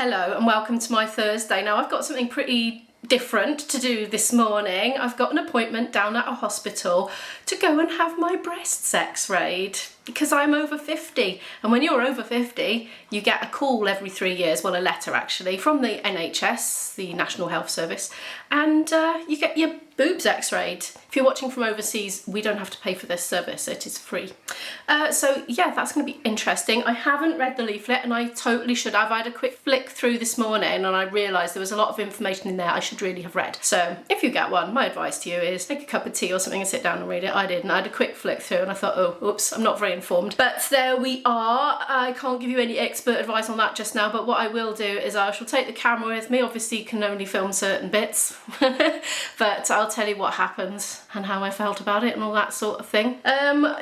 Hello and welcome to my Thursday. Now I've got something pretty different to do this morning. I've got an appointment down at a hospital to go and have my breasts x-rayed because I'm over 50, and when you're over 50 you get a call every 3 years, well a letter actually, from the NHS, the National Health Service, and you get your boobs x-rayed. If you're watching from overseas, we don't have to pay for this service, it is free. So yeah, that's going to be interesting. I haven't read the leaflet and I totally should have. I had a quick flick through this morning and I realised there was a lot of information in there I should really have read. So if you get one, my advice to you is make a cup of tea or something and sit down and read it. I did, and I had a quick flick through and I thought, oh, oops, I'm not very informed. But there we are. I can't give you any expert advice on that just now, but what I will do is I shall take the camera with me. Obviously you can only film certain bits, but I'll tell you what happened and how I felt about it and all that sort of thing.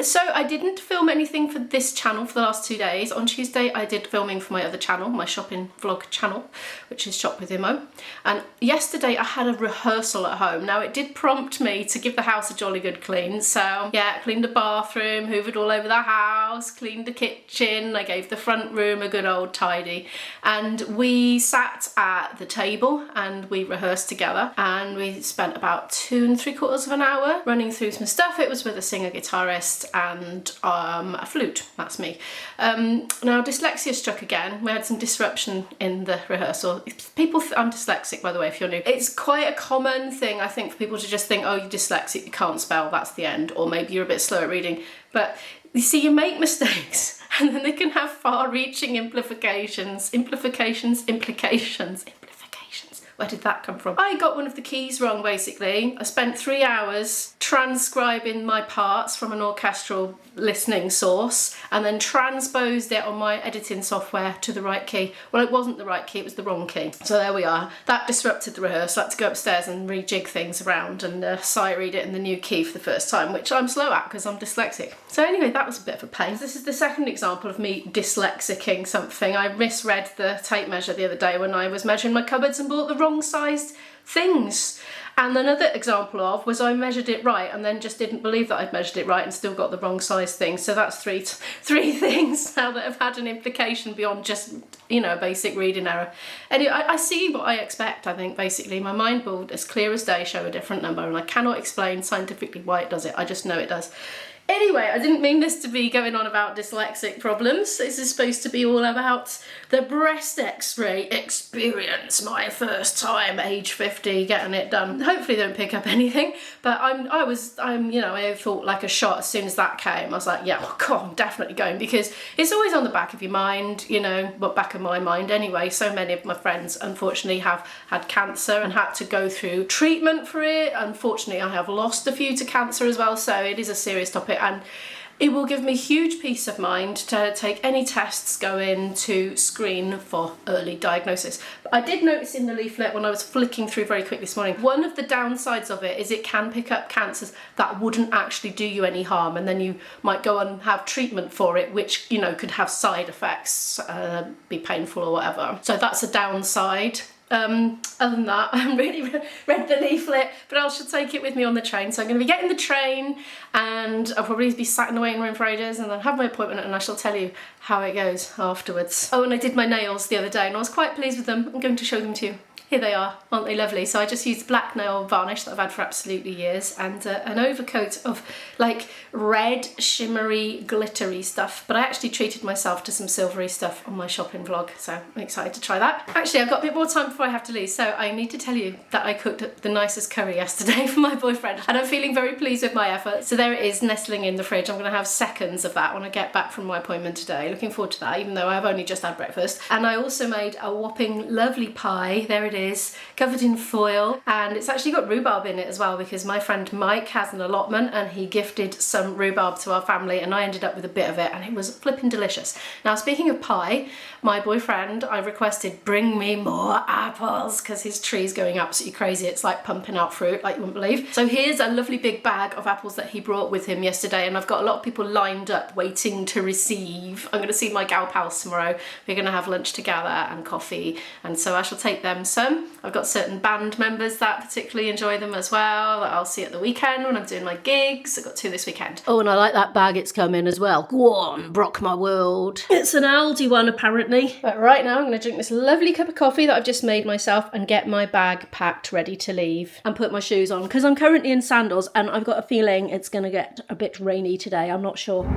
So I didn't film anything for this channel for the last 2 days. On Tuesday I did filming for my other channel, my shopping vlog channel, which is Shop with Imo. And yesterday I had a rehearsal at home. Now it did prompt me to give the house a jolly good clean. So yeah, cleaned the bathroom, hoovered all over the house, cleaned the kitchen, I gave the front room a good old tidy. And we sat at the table and we rehearsed together, and we spent about 2 3/4 of an hour running through some stuff. It was with a singer guitarist and a flute, that's me. Now dyslexia struck again. We had some disruption in the rehearsal. I'm dyslexic, by the way, if you're new. It's quite a common thing, I think, for people to just think, oh, you're dyslexic, you can't spell, that's the end, or maybe you're a bit slow at reading. But you see, you make mistakes and then they can have far-reaching implications. Where did that come from? I got one of the keys wrong, basically. I spent 3 hours transcribing my parts from an orchestral listening source and then transposed it on my editing software to the right key. Well, it wasn't the right key, it was the wrong key. So there we are. That disrupted the rehearsal. I had to go upstairs and rejig things around and sight read it in the new key for the first time, which I'm slow at because I'm dyslexic. So anyway, that was a bit of a pain. This is the second example of me dyslexicing something. I misread the tape measure the other day when I was measuring my cupboards and bought the wrong sized things. And another example of was I measured it right and then just didn't believe that I'd measured it right and still got the wrong size thing. So that's three things now that have had an implication beyond just, you know, a basic reading error. Anyway, I see what I expect, I think, basically. My mind will, as clear as day, show a different number, and I cannot explain scientifically why it does it. I just know it does. Anyway, I didn't mean this to be going on about dyslexic problems. This is supposed to be all about the breast x-ray experience. My first time, age 50, getting it done. Hopefully they don't pick up anything, but you know, I thought like a shot as soon as that came. I was like, yeah, well, God, I'm definitely going, because it's always on the back of your mind, you know, but back of my mind anyway. So many of my friends, unfortunately, have had cancer and had to go through treatment for it. Unfortunately, I have lost a few to cancer as well, so it is a serious topic. And it will give me huge peace of mind to take any tests going to screen for early diagnosis. But I did notice in the leaflet when I was flicking through very quick this morning, one of the downsides of it is it can pick up cancers that wouldn't actually do you any harm, and then you might go and have treatment for it, which, you know, could have side effects, be painful or whatever. So that's a downside. Other than that, I haven't really read the leaflet, but I shall take it with me on the train. So I'm going to be getting the train and I'll probably be sat in the waiting room for ages, and then have my appointment and I shall tell you how it goes afterwards. Oh, and I did my nails the other day and I was quite pleased with them. I'm going to show them to you. Here they are, aren't they lovely? So I just used black nail varnish that I've had for absolutely years, and an overcoat of like red shimmery glittery stuff, but I actually treated myself to some silvery stuff on my shopping vlog, so I'm excited to try that. Actually, I've got a bit more time before I have to leave, so I need to tell you that I cooked the nicest curry yesterday for my boyfriend, and I'm feeling very pleased with my effort. So there it is, nestling in the fridge. I'm going to have seconds of that when I get back from my appointment today. Looking forward to that, even though I've only just had breakfast. And I also made a whopping lovely pie. There it is, covered in foil, and it's actually got rhubarb in it as well, because my friend Mike has an allotment and he gifted some rhubarb to our family, and I ended up with a bit of it and it was flipping delicious. Now, speaking of pie, my boyfriend, I requested bring me more apples because his tree's going absolutely crazy. It's like pumping out fruit like you wouldn't believe. So here's a lovely big bag of apples that he brought with him yesterday, and I've got a lot of people lined up waiting to receive. I'm going to see my gal pals tomorrow. We're going to have lunch together and coffee, and so I shall take them some them. I've got certain band members that particularly enjoy them as well, that I'll see at the weekend when I'm doing my gigs. I've got 2 this weekend. Oh, and I like that bag it's come in as well. Go on, Brock my world. It's an Aldi one apparently. But right now I'm going to drink this lovely cup of coffee that I've just made myself and get my bag packed ready to leave and put my shoes on, because I'm currently in sandals and I've got a feeling it's going to get a bit rainy today. I'm not sure.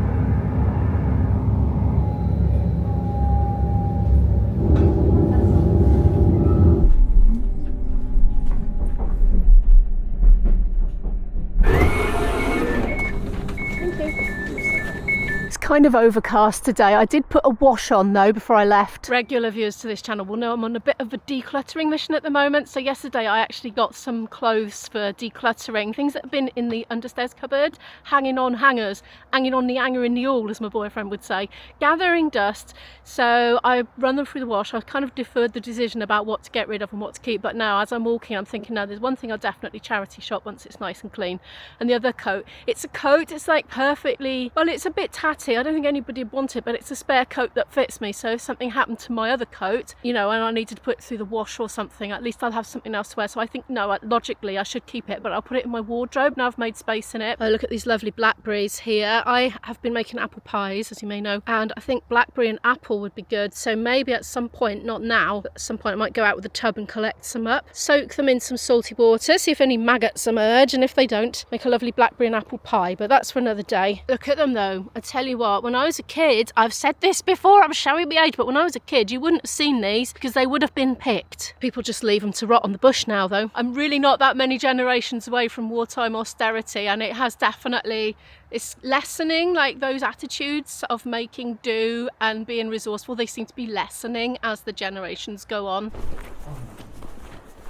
Kind of overcast today. I did put a wash on though before I left. Regular viewers to this channel will know I'm on a bit of a decluttering mission at the moment. So yesterday I actually got some clothes for decluttering, things that have been in the understairs cupboard, hanging on hangers, hanging on the hanger in the all, as my boyfriend would say, gathering dust. So I run them through the wash. I kind of deferred the decision about what to get rid of and what to keep, but now as I'm walking I'm thinking, no, there's one thing I'll definitely charity shop once it's nice and clean, and the other coat. It's a coat, it's like perfectly, well, it's a bit tatty. I don't think anybody would want it, but it's a spare coat that fits me, so if something happened to my other coat, you know, and I needed to put it through the wash or something, at least I'll have something else to wear. So I think, no, logically I should keep it, but I'll put it in my wardrobe. Now I've made space in it. Oh, look at these lovely blackberries here. I have been making apple pies, as you may know, and I think blackberry and apple would be good. So maybe at some point, not now, but at some point I might go out with a tub and collect some up, soak them in some salty water, see if any maggots emerge, and if they don't, make a lovely blackberry and apple pie. But that's for another day. Look at them though. I tell you what, when I was a kid, I've said this before, I'm showing my age, but when I was a kid you wouldn't have seen these because they would have been picked. People just leave them to rot on the bush now though. I'm really not that many generations away from wartime austerity, and it has definitely, it's lessening, like those attitudes of making do and being resourceful, they seem to be lessening as the generations go on.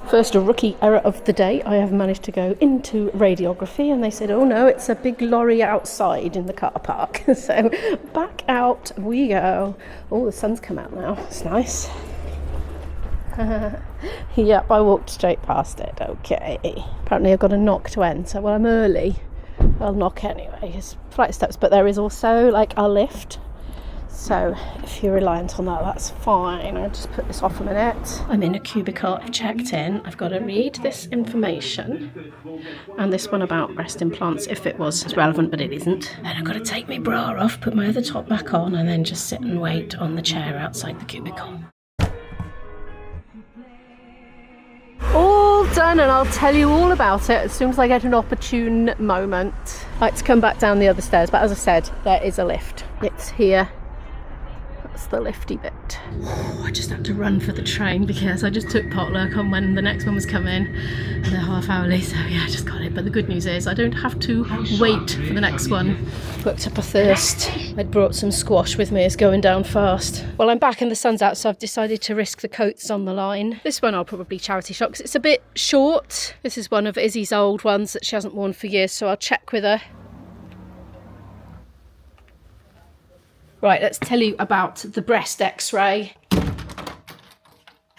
First rookie error of the day, I have managed to go into radiography and they said, oh no, it's a big lorry outside in the car park. So back out we go. Oh, the sun's come out now, it's nice. Yep, I walked straight past it, okay. Apparently I've got a knock to enter. Well, I'm early, I'll knock anyway. It's flight of steps, but there is also like a lift. So if you're reliant on that, that's fine. I'll just put this off a minute. I'm in a cubicle, I've checked in. I've got to read this information and this one about breast implants, if it was relevant, but it isn't. Then I've got to take my bra off, put my other top back on, and then just sit and wait on the chair outside the cubicle. All done, and I'll tell you all about it as soon as I get an opportune moment. I like to come back down the other stairs, but as I said, there is a lift. It's here. That's the lifty bit. Oh, I just had to run for the train because I just took potluck on when the next one was coming. They're half hourly, so yeah, I just got it. But the good news is I don't have to wait for the next one. Worked up a thirst. I'd brought some squash with me. It's going down fast. Well, I'm back and the sun's out, so I've decided to risk the coats on the line. This one I'll probably charity shop because it's a bit short. This is one of Izzy's old ones that she hasn't worn for years, so I'll check with her. Right, let's tell you about the breast x-ray.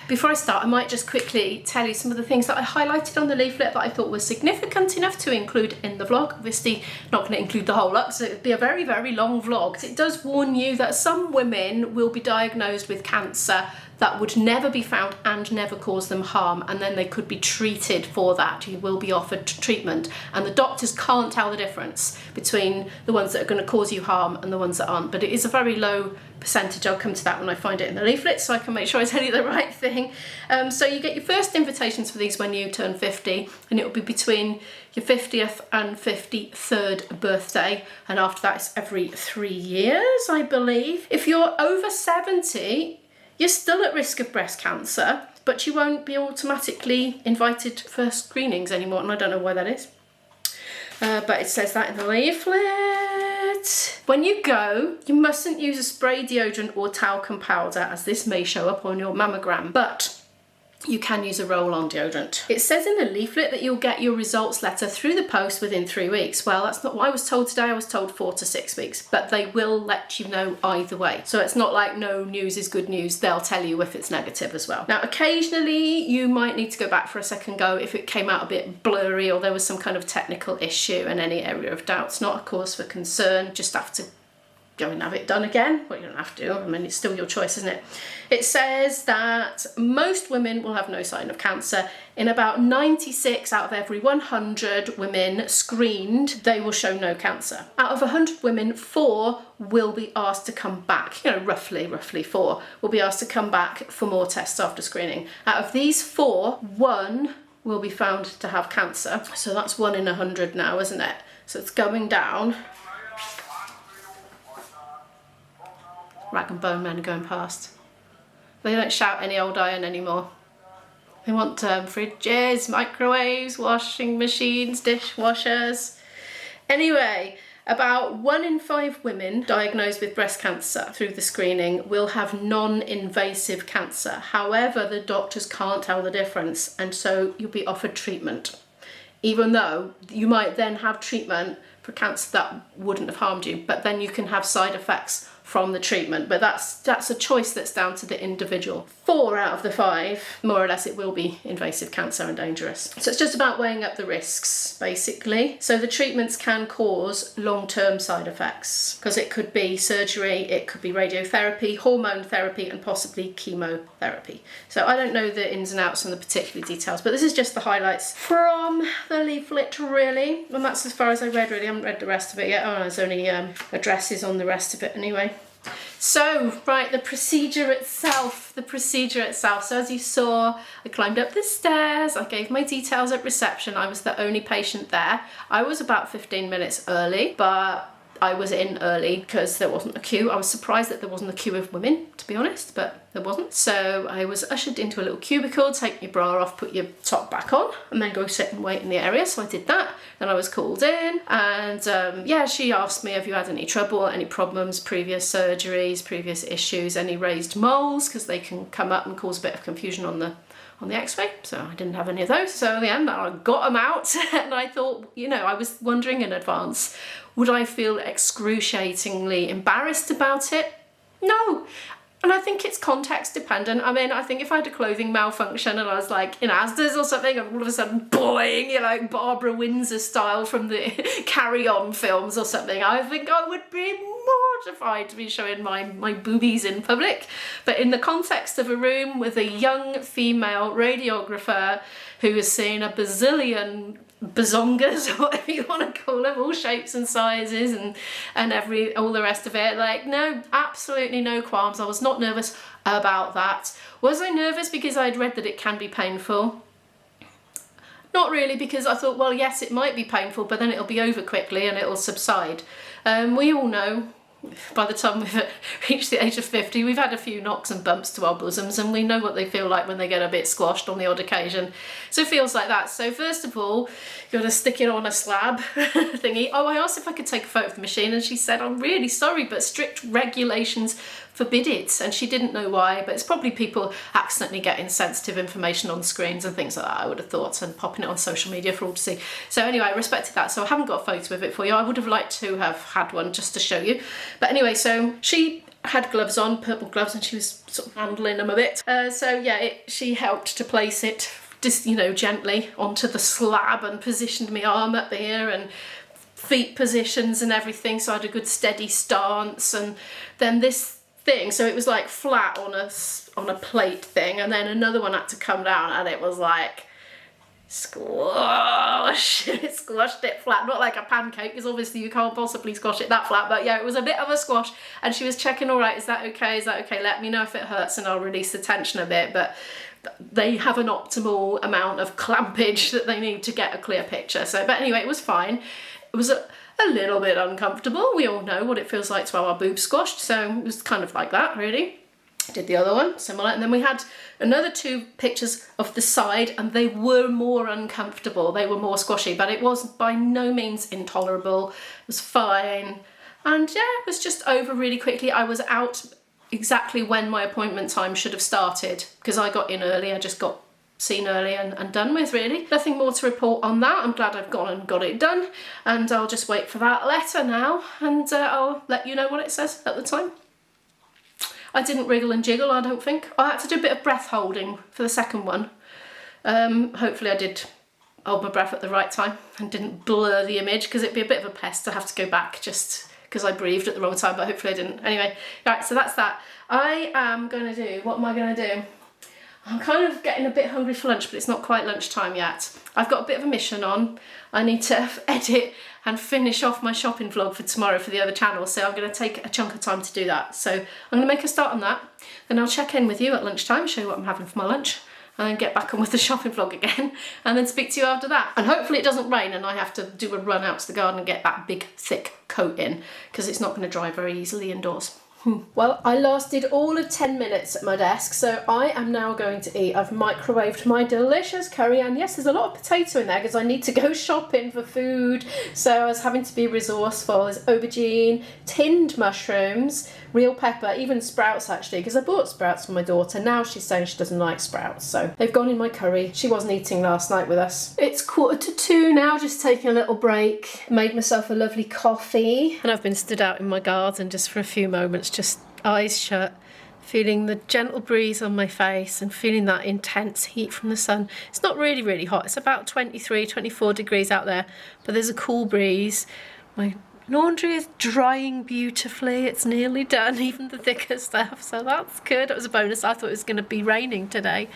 Before I start, I might just quickly tell you some of the things that I highlighted on the leaflet that I thought were significant enough to include in the vlog. Obviously, not going to include the whole lot, so it would be a very, very long vlog. It does warn you that some women will be diagnosed with cancer that would never be found and never cause them harm, and then they could be treated for that. You will be offered treatment, and the doctors can't tell the difference between the ones that are going to cause you harm and the ones that aren't, but it is a very low percentage. I'll come to that when I find it in the leaflet, so I can make sure I tell you the right thing. So you get your first invitations for these when you turn 50, and it will be between your 50th and 53rd birthday, and after that it's every 3 years, I believe. If you're over 70, you're still at risk of breast cancer, but you won't be automatically invited for screenings anymore, and I don't know why that is. But it says that in the leaflet. When you go, you mustn't use a spray deodorant or talcum powder, as this may show up on your mammogram, but you can use a roll-on deodorant. It says in the leaflet that you'll get your results letter through the post within 3 weeks. Well, that's not what I was told today. I was told 4 to 6 weeks, but they will let you know either way. So it's not like no news is good news. They'll tell you if it's negative as well. Now, occasionally you might need to go back for a second go if it came out a bit blurry or there was some kind of technical issue and any area of doubt's not a cause for concern. Just have to go and have it done again. Well, you don't have to, I mean, it's still your choice, isn't it? It says that most women will have no sign of cancer. In about 96 out of every 100 women screened, they will show no cancer. Out of 100 women, 4 will be asked to come back, you know, roughly 4 will be asked to come back for more tests after screening. Out of these 4, 1 will be found to have cancer. So that's 1 in 100 now, isn't it? So it's going down. Rag and bone men are going past. They don't shout any old iron anymore. They want fridges, microwaves, washing machines, dishwashers. Anyway, about 1 in 5 women diagnosed with breast cancer through the screening will have non-invasive cancer. However, the doctors can't tell the difference, and so you'll be offered treatment. Even though you might then have treatment for cancer that wouldn't have harmed you, but then you can have side effects from the treatment, but that's a choice that's down to the individual. 4 out of the 5, more or less, it will be invasive cancer and dangerous. So it's just about weighing up the risks, basically. So the treatments can cause long-term side effects, because it could be surgery, it could be radiotherapy, hormone therapy, and possibly chemotherapy. So I don't know the ins and outs and the particular details, but this is just the highlights from the leaflet, really. And that's as far as I read, really. I haven't read the rest of it yet. Oh, there's only addresses on the rest of it anyway. So, right, the procedure itself. So as you saw, I climbed up the stairs, I gave my details at reception. I was the only patient there. I was about 15 minutes early, but I was in early because there wasn't a queue. I was surprised that there wasn't a queue of women, to be honest, but there wasn't. So I was ushered into a little cubicle, take your bra off, put your top back on, and then go sit and wait in the area. So I did that. Then I was called in, and yeah, she asked me, have you had any trouble, any problems, previous surgeries, previous issues, any raised moles, because they can come up and cause a bit of confusion on the x-ray. So I didn't have any of those. So in the end, I got them out, and I thought, you know, I was wondering in advance, would I feel excruciatingly embarrassed about it? No. And I think it's context dependent. I mean, I think if I had a clothing malfunction and I was like in Asda's or something, and all of a sudden, boing, you know, like Barbara Windsor style from the Carry On films or something, I think I would be mortified to be showing my boobies in public. But in the context of a room with a young female radiographer who has seen a bazillion bazongas, or whatever you want to call them, all shapes and sizes and all the rest of it, like, no, absolutely no qualms. I was not nervous about that. Was I nervous because I'd read that it can be painful? Not really, because I thought, well, yes, it might be painful, but then it'll be over quickly and it'll subside. We all know, by the time we've reached the age of 50, we've had a few knocks and bumps to our bosoms, and we know what they feel like when they get a bit squashed on the odd occasion. So it feels like that. So first of all, you've got to stick it on a slab thingy. Oh, I asked if I could take a photo of the machine, and she said, I'm really sorry, but strict regulations forbid it. And she didn't know why, but it's probably people accidentally getting sensitive information on screens and things like that, I would have thought, and popping it on social media for all to see. So anyway, I respected that. So I haven't got a photo of it for you. I would have liked to have had one just to show you. But anyway, so she had gloves on, purple gloves, and she was sort of handling them a bit. So yeah, she helped to place it just, you know, gently onto the slab and positioned my arm up here and feet positions and everything, so I had a good steady stance. And then this thing, so it was like flat on a plate thing, and then another one had to come down, and it was like squash. It squashed it flat, not like a pancake, because obviously you can't possibly squash it that flat, but yeah, it was a bit of a squash. And she was checking, all right, is that okay, let me know if it hurts and I'll release the tension a bit. But they have an optimal amount of clampage that they need to get a clear picture. So, but anyway, it was fine. It was a little bit uncomfortable. We all know what it feels like to have our boobs squashed, so it was kind of like that, really. Did the other one, similar, and then we had another 2 pictures of the side, and they were more uncomfortable, they were more squashy, but it was by no means intolerable. It was fine, and yeah, it was just over really quickly. I was out exactly when my appointment time should have started, because I got in early. I just got seen early and done with, really. Nothing more to report on that. I'm glad I've gone and got it done, and I'll just wait for that letter now, and I'll let you know what it says at the time. I didn't wriggle and jiggle, I don't think. I had to do a bit of breath holding for the second one. Hopefully I did hold my breath at the right time and didn't blur the image, because it'd be a bit of a pest to have to go back just because I breathed at the wrong time, but hopefully I didn't. Anyway, right, so that's that. I am going to do, what am I going to do? I'm kind of getting a bit hungry for lunch, but it's not quite lunchtime yet. I've got a bit of a mission on. I need to edit and finish off my shopping vlog for tomorrow for the other channel, so I'm going to take a chunk of time to do that. So I'm going to make a start on that, then I'll check in with you at lunchtime, show you what I'm having for my lunch, and then get back on with the shopping vlog again, and then speak to you after that. And hopefully it doesn't rain and I have to do a run out to the garden and get that big thick coat in, because it's not going to dry very easily indoors. Well, I lasted all of 10 minutes at my desk, so I am now going to eat. I've microwaved my delicious curry, and yes, there's a lot of potato in there because I need to go shopping for food, so I was having to be resourceful. There's aubergine, tinned mushrooms, real pepper, even sprouts actually, because I bought sprouts for my daughter. Now she's saying she doesn't like sprouts, so they've gone in my curry. She wasn't eating last night with us. It's 1:45 now, just taking a little break. Made myself a lovely coffee, and I've been stood out in my garden just for a few moments, just eyes shut, feeling the gentle breeze on my face and feeling that intense heat from the sun. It's not really, really hot. It's about 23, 24 degrees out there, but there's a cool breeze. My laundry is drying beautifully. It's nearly done, even the thicker stuff, so that's good. It was a bonus. I thought it was going to be raining today.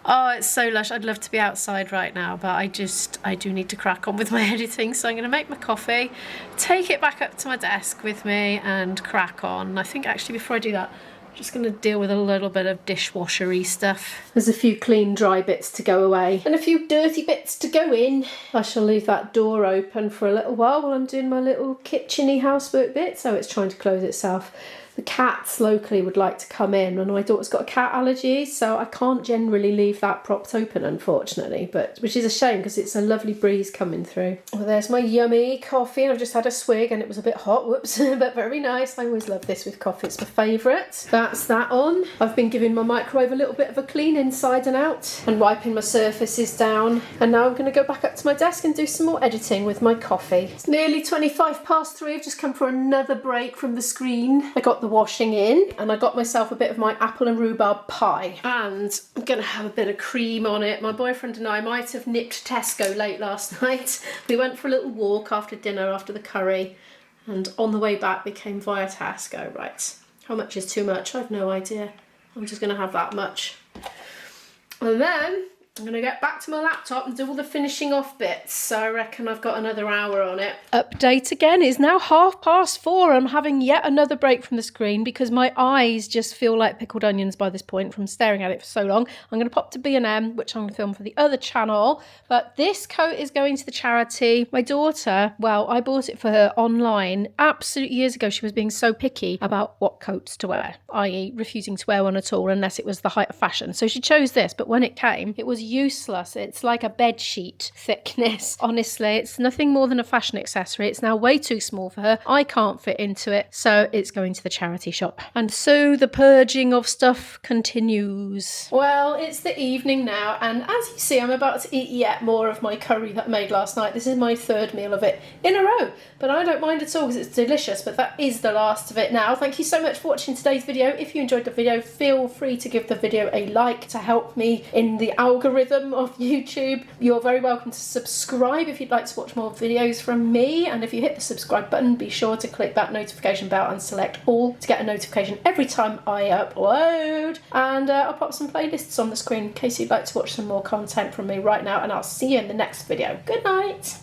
Oh, it's so lush. I'd love to be outside right now, but I do need to crack on with my editing, so I'm going to make my coffee, take it back up to my desk with me and crack on. I think actually before I do that, I'm just going to deal with a little bit of dishwashery stuff. There's a few clean dry bits to go away and a few dirty bits to go in. I shall leave that door open for a little while I'm doing my little kitchen-y housework bit, so it's trying to close itself. The cats locally would like to come in, and my daughter's got a cat allergy, so I can't generally leave that propped open, unfortunately, but which is a shame because it's a lovely breeze coming through. Well, there's my yummy coffee, and I've just had a swig and it was a bit hot, whoops, but very nice. I always love this with coffee, it's my favourite. That's that on. I've been giving my microwave a little bit of a clean inside and out and wiping my surfaces down, and now I'm going to go back up to my desk and do some more editing with my coffee. It's nearly 3:25. I've just come for another break from the screen. I got the washing in, and I got myself a bit of my apple and rhubarb pie, and I'm gonna have a bit of cream on it. My boyfriend and I might have nipped Tesco late last night. We went for a little walk after dinner, after the curry, and on the way back we came via Tesco. Right, how much is too much? I've no idea. I'm just gonna have that much, and then I'm going to get back to my laptop and do all the finishing off bits, so I reckon I've got another hour on it. Update again, it's now 4:30. I'm having yet another break from the screen because my eyes just feel like pickled onions by this point from staring at it for so long. I'm going to pop to B&M, which I'm going to film for the other channel, but this coat is going to the charity. My daughter, well, I bought it for her online absolute years ago. She was being so picky about what coats to wear, i.e. refusing to wear one at all unless it was the height of fashion. So she chose this, but when it came, it was useless. It's like a bed sheet thickness. Honestly, it's nothing more than a fashion accessory. It's now way too small for her. I can't fit into it, so it's going to the charity shop. And so the purging of stuff continues. Well, it's the evening now, and as you see, I'm about to eat yet more of my curry that I made last night. This is my third meal of it in a row, but I don't mind at all because it's delicious. But that is the last of it now. Thank you so much for watching today's video. If you enjoyed the video, feel free to give the video a like to help me in the algorithm of YouTube. You're very welcome to subscribe if you'd like to watch more videos from me, and if you hit the subscribe button, be sure to click that notification bell and select all to get a notification every time I upload. And I'll pop some playlists on the screen in case you'd like to watch some more content from me right now, and I'll see you in the next video. Good night.